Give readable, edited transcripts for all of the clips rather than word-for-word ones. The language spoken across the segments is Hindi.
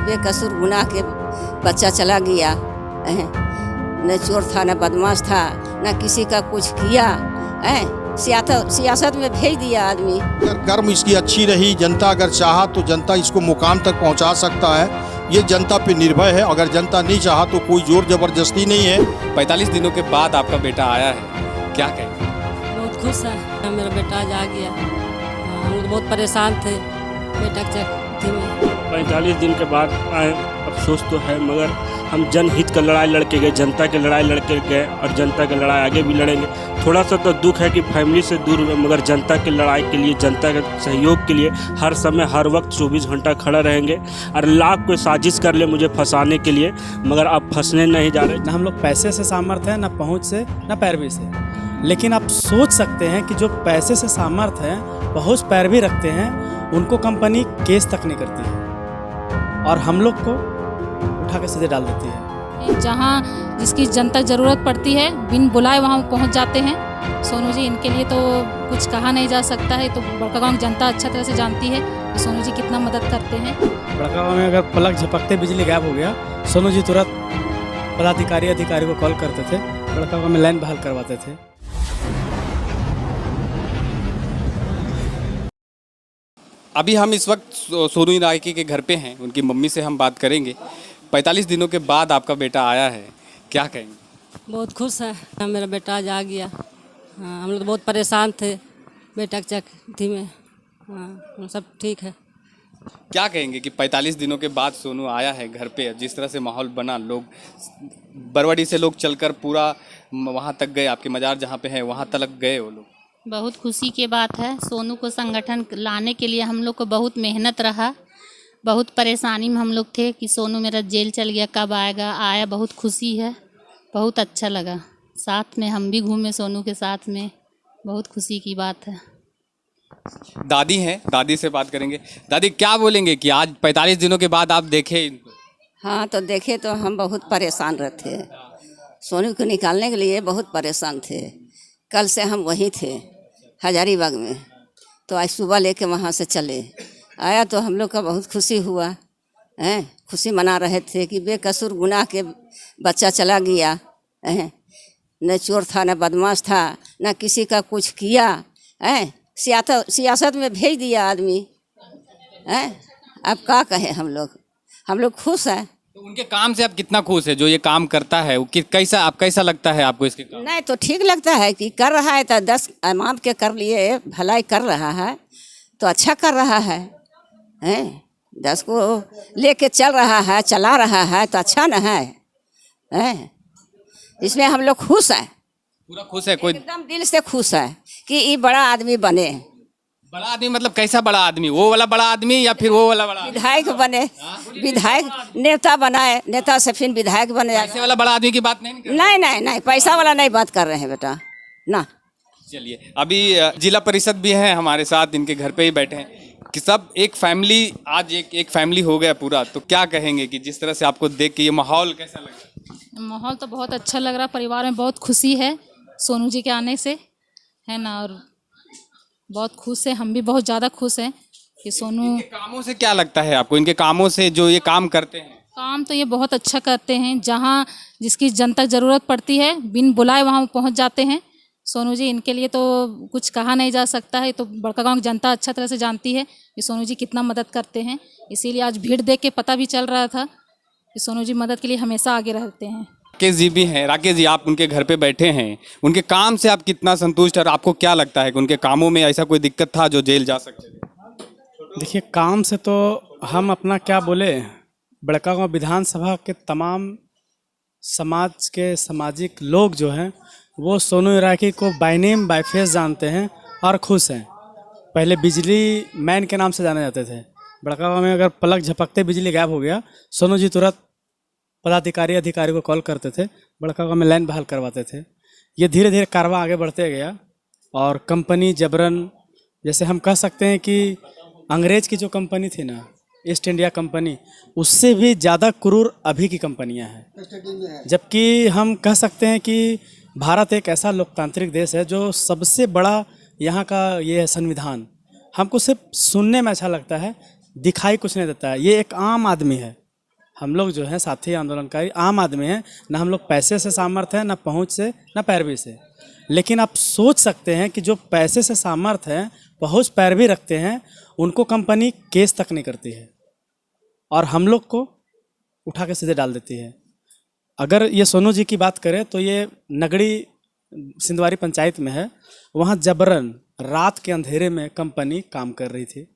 बेकसूर गुनाह के बच्चा चला गया। न चोर था, न बदमाश था, न किसी का कुछ किया। सियासत में भेज दिया आदमी। अगर कर्म इसकी अच्छी रही, जनता अगर चाहा तो जनता इसको मुकाम तक पहुंचा सकता है। ये जनता पे निर्भर है। अगर जनता नहीं चाहा तो कोई जोर जबरदस्ती नहीं है। 45 दिनों के बाद आपका बेटा आया है, क्या कहेंगे? बहुत खुश है, मेरा बेटा आज आ गया। हम लोग बहुत परेशान थे बेटा के चक्कर में। 45 दिन के बाद आए, अफसोस तो है, मगर हम जनहित का लड़ाई लड़के गए, जनता की लड़ाई लड़के गए और जनता की लड़ाई आगे भी लड़ेंगे। थोड़ा सा तो दुख है कि फैमिली से दूर हुए, मगर जनता की लड़ाई के लिए, जनता के सहयोग के लिए हर समय हर वक्त 24 घंटा खड़ा रहेंगे। और लाख कोई साजिश कर ले मुझे फंसाने के लिए, मगर अब फंसने नहीं जा रहे। ना हम लोग पैसे से सामर्थ्य हैं, ना पहुंच से, ना पैरवी से। लेकिन आप सोच सकते हैं कि जो पैसे से सामर्थ्य हैं, पहुंच पैरवी रखते हैं, उनको कंपनी केस तक नहीं करती है और हम लोग को उठा के सीधे डाल देती है। जहाँ जिसकी जनता ज़रूरत पड़ती है, बिन बुलाए वहाँ पहुँच जाते हैं। सोनू जी, इनके लिए तो कुछ कहा नहीं जा सकता है। तो बड़का गाँव जनता अच्छा तरह से जानती है कि सोनू जी कितना मदद करते हैं। बड़का गाँव में अगर पलक झपकते बिजली गायब हो गया, सोनू जी तुरंत पदाधिकारी अधिकारी को कॉल करते थे, बड़का गाँव में लाइन बहाल करवाते थे। अभी हम इस वक्त सोनू रायकी के घर पे हैं, उनकी मम्मी से हम बात करेंगे। 45 दिनों के बाद आपका बेटा आया है, क्या कहेंगे? बहुत खुश है, मेरा बेटा आज आ गया। हम लोग बहुत परेशान थे बेटा के चक्कर में। हम सब ठीक है। क्या कहेंगे कि 45 दिनों के बाद सोनू आया है घर पे? जिस तरह से माहौल बना, लोग बरवाडी से लोग चलकर पूरा वहाँ तक गए, आपके मजार जहाँ पे है वहाँ तक गए वो लोग। बहुत खुशी की बात है। सोनू को संगठन लाने के लिए हम लोग को बहुत मेहनत रहा, बहुत परेशानी में हम लोग थे कि सोनू मेरा जेल चल गया, कब आएगा। आया, बहुत खुशी है, बहुत अच्छा लगा। साथ में हम भी घूमे सोनू के साथ में, बहुत खुशी की बात है। दादी हैं, दादी से बात करेंगे। दादी, क्या बोलेंगे कि आज 45 दिनों के बाद आप देखे इनको? हाँ, तो देखे तो हम बहुत परेशान रहते। सोनू को निकालने के लिए बहुत परेशान थे। कल से हम वहीं थे हजारीबाग में, तो आज सुबह लेके वहाँ से चले आया तो हम लोग का बहुत खुशी हुआ है। खुशी मना रहे थे कि बेकसूर गुनाह के बच्चा चला गया। न चोर था, न बदमाश था, न किसी का कुछ किया। सियासत में भेज दिया आदमी। अब क्या कहें, हम लोग खुश हैं। तो उनके काम से आप कितना खुश है? जो ये काम करता है वो कैसा लगता है आपको इसके काम? नहीं तो ठीक लगता है कि कर रहा है तो 10 इमाम के कर लिए भलाई कर रहा है तो अच्छा कर रहा है। 10 को लेके चल रहा है, चला रहा है तो अच्छा न है। इसमें हम लोग खुश हैं, पूरा खुश है। कोई एकदम दिल से खुश है कि ये बड़ा आदमी बने। बड़ा आदमी मतलब कैसा बड़ा आदमी? वो वाला बड़ा आदमी या फिर वो वाला बड़ा आदमी? विधायक बने, विधायक नेता बनाए, नेता से फिर विधायक बने। ऐसे वाला बड़ा आदमी की बात नहीं कर? नहीं, पैसा वाला नहीं बात कर रहे हैं बेटा ना। चलिए, अभी जिला परिषद भी है हमारे साथ, इनके घर पे ही बैठे हैं कि सब एक फैमिली, आज एक फैमिली हो गया पूरा। तो क्या कहेंगे कि जिस तरह से आपको देख के ये माहौल कैसा लगा? माहौल तो बहुत अच्छा लग रहा, परिवार में बहुत खुशी है सोनू जी के आने से, है ना। और बहुत खुश है, हम भी बहुत ज़्यादा खुश हैं कि सोनू। इनके कामों से क्या लगता है आपको? इनके कामों से जो ये काम करते हैं, काम तो ये बहुत अच्छा करते हैं। जहाँ जिसकी जनता ज़रूरत पड़ती है, बिन बुलाए वहाँ पहुँच जाते हैं। सोनू जी, इनके लिए तो कुछ कहा नहीं जा सकता है। तो बड़का गाँव की जनता अच्छा तरह से जानती है कि सोनू जी कितना मदद करते हैं। इसीलिए आज भीड़ देख के पता भी चल रहा था कि सोनू जी मदद के लिए हमेशा आगे रहते हैं। राकेश जी भी हैं। राकेश जी, आप उनके घर पे बैठे हैं, उनके काम से आप कितना संतुष्ट, और आपको क्या लगता है कि उनके कामों में ऐसा कोई दिक्कत था जो जेल जा सकते थे? देखिए, काम से तो हम अपना क्या बोले, बड़का गाँव विधानसभा के तमाम समाज के सामाजिक लोग जो हैं वो सोनू रायकी को बाय नेम बाय फेस जानते हैं और खुश हैं। पहले बिजली मैन के नाम से जाने जाते थे। बड़का गाँव में अगर पलक झपकते बिजली गायब हो गया, सोनू जी तुरंत पदाधिकारी अधिकारी को कॉल करते थे, बड़का गाँव में लाइन बहाल करवाते थे। ये धीरे धीरे कारवां आगे बढ़ते गया और कंपनी जबरन, जैसे हम कह सकते हैं कि अंग्रेज़ की जो कंपनी थी ना, ईस्ट इंडिया कंपनी, उससे भी ज़्यादा क्रूर अभी की कंपनियां हैं। जबकि हम कह सकते हैं कि भारत एक ऐसा लोकतांत्रिक देश है जो सबसे बड़ा यहाँ का ये है संविधान। हमको सिर्फ सुनने में अच्छा लगता है, दिखाई कुछ नहीं देता है। ये एक आम आदमी है, हम लोग जो है साथी आंदोलनकारी आम आदमी हैं, ना हम लोग पैसे से सामर्थ हैं, ना पहुंच से, ना पैरवी से। लेकिन आप सोच सकते हैं कि जो पैसे से सामर्थ हैं, पहुंच पैरवी रखते हैं, उनको कंपनी केस तक नहीं करती है और हम लोग को उठा के सीधे डाल देती है। अगर ये सोनू जी की बात करें तो ये नगड़ी सिंधवारी पंचायत में है, वहाँ जबरन रात के अंधेरे में कंपनी काम कर रही थी।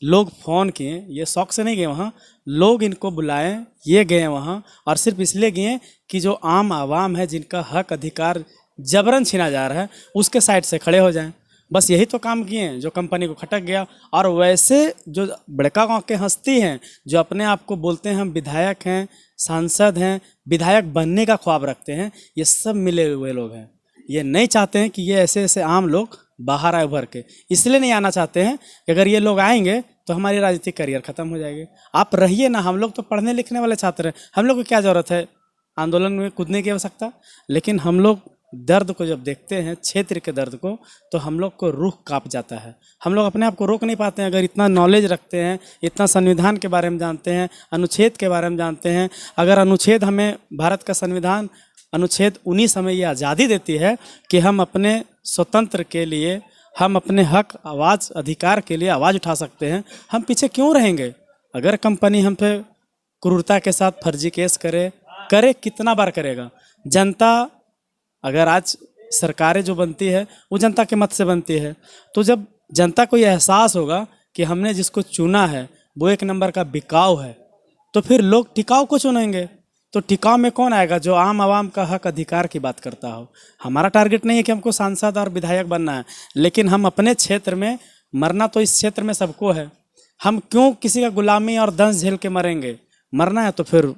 लोग फ़ोन किए, ये शौक से नहीं गए वहाँ, लोग इनको बुलाए, ये गए वहाँ और सिर्फ इसलिए गए कि जो आम आवाम है जिनका हक अधिकार जबरन छीना जा रहा है उसके साइड से खड़े हो जाएं। बस यही तो काम किए हैं जो कंपनी को खटक गया। और वैसे जो बड़का गांव के हस्ती हैं जो अपने आप को बोलते हैं हम विधायक हैं, सांसद हैं, विधायक बनने का ख्वाब रखते हैं, ये सब मिले हुए लोग हैं। ये नहीं चाहते हैं कि ये ऐसे ऐसे आम लोग बाहर आए उभर के, इसलिए नहीं आना चाहते हैं कि अगर ये लोग आएंगे तो हमारी राजनीतिक करियर ख़त्म हो जाएगी। आप रहिए ना, हम लोग तो पढ़ने लिखने वाले छात्र हैं, हम लोग को क्या ज़रूरत है आंदोलन में कूदने की आवश्यकता। लेकिन हम लोग दर्द को जब देखते हैं, क्षेत्र के दर्द को, तो हम लोग को रूह कांप जाता है। हम लोग अपने आप को रोक नहीं पाते हैं। अगर इतना नॉलेज रखते हैं, इतना संविधान के बारे में जानते हैं, अनुच्छेद के बारे में जानते हैं, अगर अनुच्छेद हमें भारत का संविधान अनुच्छेद 19 हमें ये आज़ादी देती है कि हम अपने स्वतंत्र के लिए, हम अपने हक आवाज़ अधिकार के लिए आवाज़ उठा सकते हैं, हम पीछे क्यों रहेंगे। अगर कंपनी हम पे क्रूरता के साथ फर्जी केस करे कितना बार करेगा। जनता, अगर आज सरकारें जो बनती है वो जनता के मत से बनती है, तो जब जनता को ये एहसास होगा कि हमने जिसको चुना है वो एक नंबर का बिकाऊ है, तो फिर लोग टिकाऊ को चुनेंगे। तो टिकाऊ में कौन आएगा? जो आम आवाम का हक अधिकार की बात करता हो। हमारा टारगेट नहीं है कि हमको सांसद और विधायक बनना है, लेकिन हम अपने क्षेत्र में मरना तो इस क्षेत्र में सबको है। हम क्यों किसी का गुलामी और दंश झेल के मरेंगे? मरना है तो फिर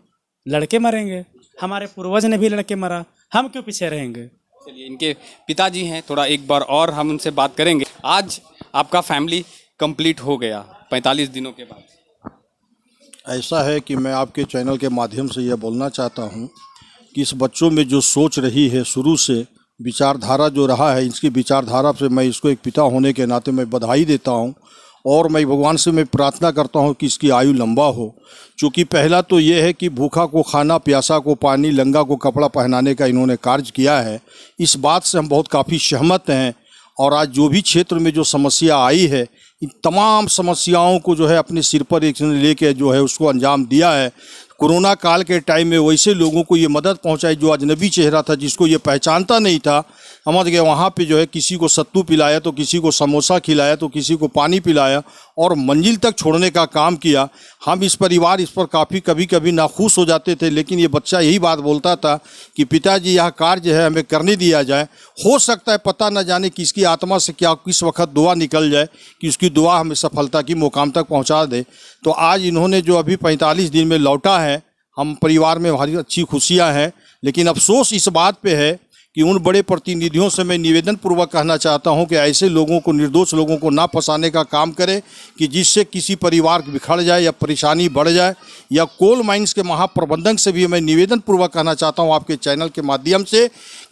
लड़के मरेंगे। हमारे पूर्वज ने भी लड़के मरा, हम क्यों पीछे रहेंगे। चलिए, इनके पिताजी हैं, थोड़ा एक बार और हम उनसे बात करेंगे। आज आपका फैमिली कंप्लीट हो गया 45 दिनों के बाद। ऐसा है कि मैं आपके चैनल के माध्यम से यह बोलना चाहता हूं कि इस बच्चों में जो सोच रही है, शुरू से विचारधारा जो रहा है, इसकी विचारधारा से मैं इसको एक पिता होने के नाते मैं बधाई देता हूं और मैं भगवान से मैं प्रार्थना करता हूं कि इसकी आयु लंबा हो। क्योंकि पहला तो ये है कि भूखा को खाना, प्यासा को पानी, लंगा को कपड़ा पहनाने का इन्होंने कार्य किया है। इस बात से हम बहुत काफ़ी सहमत हैं। और आज जो भी क्षेत्र में जो समस्या आई है, इन तमाम समस्याओं को जो है अपने सिर पर एक लेके जो है उसको अंजाम दिया है। कोरोना काल के टाइम में वैसे लोगों को ये मदद पहुंचाई जो अजनबी चेहरा था, जिसको ये पहचानता नहीं था, समझ गए। वहाँ पे जो है किसी को सत्तू पिलाया, तो किसी को समोसा खिलाया, तो किसी को पानी पिलाया और मंजिल तक छोड़ने का काम किया। हम इस परिवार इस पर काफ़ी कभी कभी नाखुश हो जाते थे, लेकिन ये बच्चा यही बात बोलता था कि पिताजी यह कार्य है हमें करने दिया जाए। हो सकता है पता न जाने किसकी आत्मा से क्या किस वक्त दुआ निकल जाए कि उसकी दुआ हमें सफलता की मुकाम तक पहुँचा दे। तो आज इन्होंने जो अभी 45 दिन में लौटा है, हम परिवार में भारी अच्छी खुशियां हैं। लेकिन अफसोस इस बात पे है कि उन बड़े प्रतिनिधियों से मैं निवेदन पूर्वक कहना चाहता हूं कि ऐसे लोगों को, निर्दोष लोगों को ना फंसाने का काम करें कि जिससे किसी परिवार बिखर जाए या परेशानी बढ़ जाए। या कोल माइंस के महाप्रबंधक से भी मैं निवेदन पूर्वक कहना चाहता हूं आपके चैनल के माध्यम से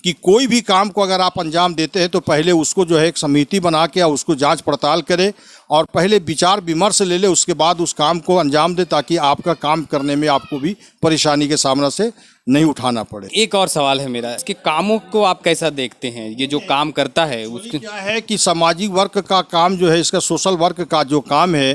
कि कोई भी काम को अगर आप अंजाम देते हैं तो पहले उसको जो है एक समिति बना के उसको जांच पड़ताल करें और पहले विचार विमर्श ले ले, उसके बाद उस काम को अंजाम दे, ताकि आपका काम करने में आपको भी परेशानी के सामने से नहीं उठाना पड़े। एक और सवाल है मेरा, इसके कामों को आप कैसा देखते हैं? ये जो काम करता है उसके क्या है कि सामाजिक वर्क का काम जो है, इसका सोशल वर्क का जो काम है,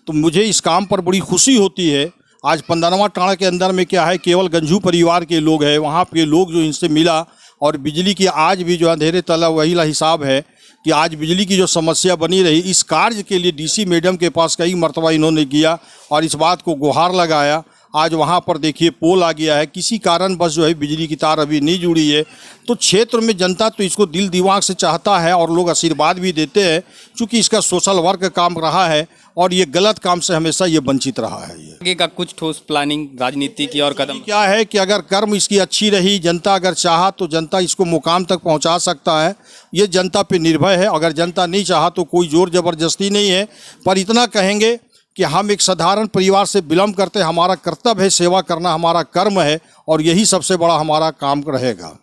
तो मुझे इस काम पर बड़ी खुशी होती है। आज 15वां टाड़ा के अंदर में क्या है, केवल गंजू परिवार के लोग हैं, वहाँ के लोग जो इनसे मिला और बिजली की आज भी जो अंधेरे तला वही हिसाब है कि आज बिजली की जो समस्या बनी रही, इस कार्य के लिए डीसी मैडम के पास कई मरतबा इन्होंने किया और इस बात को गुहार लगाया। आज वहाँ पर देखिए पोल आ गया है, किसी कारण बस जो है बिजली की तार अभी नहीं जुड़ी है। तो क्षेत्र में जनता तो इसको दिल दिमाग से चाहता है और लोग आशीर्वाद भी देते हैं, क्योंकि इसका सोशल वर्क काम रहा है और ये गलत काम से हमेशा ये वंचित रहा है। ये आगे का कुछ ठोस प्लानिंग राजनीति की और कदम क्या है कि अगर कर्म इसकी अच्छी रही, जनता अगर चाहा तो जनता इसको मुकाम तक पहुंचा सकता है। ये जनता पे निर्भर है। अगर जनता नहीं चाहा तो कोई जोर जबरदस्ती नहीं है। पर इतना कहेंगे कि हम एक साधारण परिवार से बिलोंग करते हैं, हमारा कर्तव्य है सेवा करना, हमारा कर्म है और यही सबसे बड़ा हमारा काम रहेगा।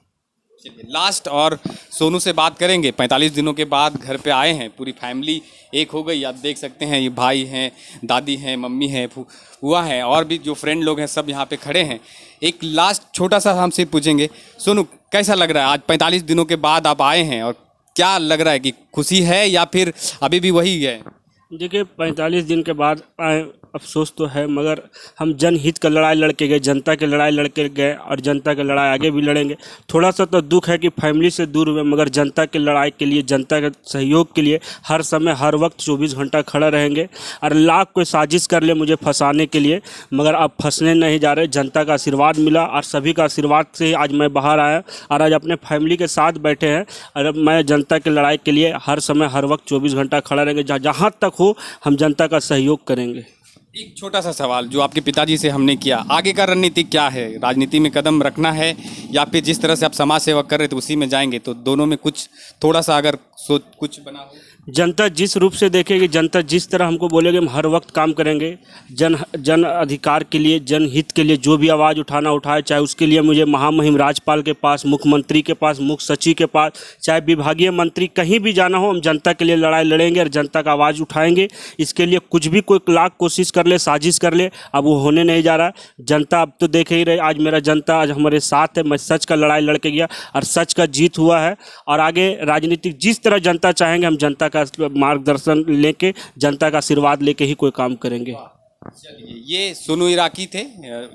लास्ट और सोनू से बात करेंगे। 45 दिनों के बाद घर पे आए हैं, पूरी फैमिली एक हो गई। आप देख सकते हैं ये भाई हैं, दादी हैं, मम्मी हैं, हुआ है और भी जो फ्रेंड लोग हैं सब यहाँ पे खड़े हैं। एक लास्ट छोटा सा हमसे पूछेंगे, सोनू कैसा लग रहा है आज 45 दिनों के बाद आप आए हैं, और क्या लग रहा है कि खुशी है या फिर अभी भी वही है? देखिए 45 दिन के बाद आए, अफसोस तो है, मगर हम जनहित का लड़ाई लड़के गए, जनता की लड़ाई लड़के गए और जनता की लड़ाई आगे भी लड़ेंगे। थोड़ा सा तो दुख है कि फैमिली से दूर हुए, मगर जनता की लड़ाई के लिए, जनता के सहयोग के लिए हर समय हर वक्त 24 घंटा खड़ा रहेंगे। और लाख कोई साजिश कर ले मुझे फंसाने के लिए, मगर अब फंसने नहीं जा रहे। जनता का आशीर्वाद मिला और सभी का आशीर्वाद से ही आज मैं बाहर आया और आज अपने फैमिली के साथ बैठे हैं। और अब मैं जनता की लड़ाई के लिए हर समय हर वक्त 24 घंटा खड़ा रहेंगे। जहाँ तक हो हम जनता का सहयोग करेंगे। एक छोटा सा सवाल जो आपके पिताजी से हमने किया, आगे का रणनीति क्या है? राजनीति में कदम रखना है या फिर जिस तरह से आप समाज सेवा कर रहे थे उसी में जाएंगे? तो दोनों में कुछ थोड़ा सा अगर सोच कुछ बना हो। जनता जिस रूप से देखेगी, जनता जिस तरह हमको बोलेगी, हम हर वक्त काम करेंगे। जन अधिकार के लिए, जनहित के लिए जो भी आवाज़ उठाना उठाए, चाहे उसके लिए मुझे महामहिम राज्यपाल के पास, मुख्यमंत्री के पास, मुख्य सचिव के पास, चाहे विभागीय मंत्री, कहीं भी जाना हो हम जनता के लिए लड़ाई लड़ेंगे और जनता का आवाज़ उठाएंगे। इसके लिए कुछ भी कोई लाख कोशिश कर ले, साजिश कर ले, अब वो होने नहीं जा रहा। जनता अब तो देख ही रहे, आज मेरा जनता आज हमारे साथ है। मैं सच का लड़ाई लड़के गया और सच का जीत हुआ है। और आगे राजनीतिक जिस तरह जनता चाहेंगे हम जनता का मार्गदर्शन लेके, जनता का आशीर्वाद लेके ही कोई काम करेंगे। ये सोनू इराकी थे,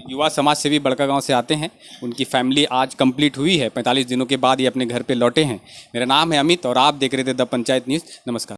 युवा समाज सेवी बड़कागांव से आते हैं। उनकी फैमिली आज कंप्लीट हुई है, 45 दिनों के बाद ये अपने घर पे लौटे हैं। मेरा नाम है अमित और आप देख रहे थे द पंचायत न्यूज़। नमस्कार।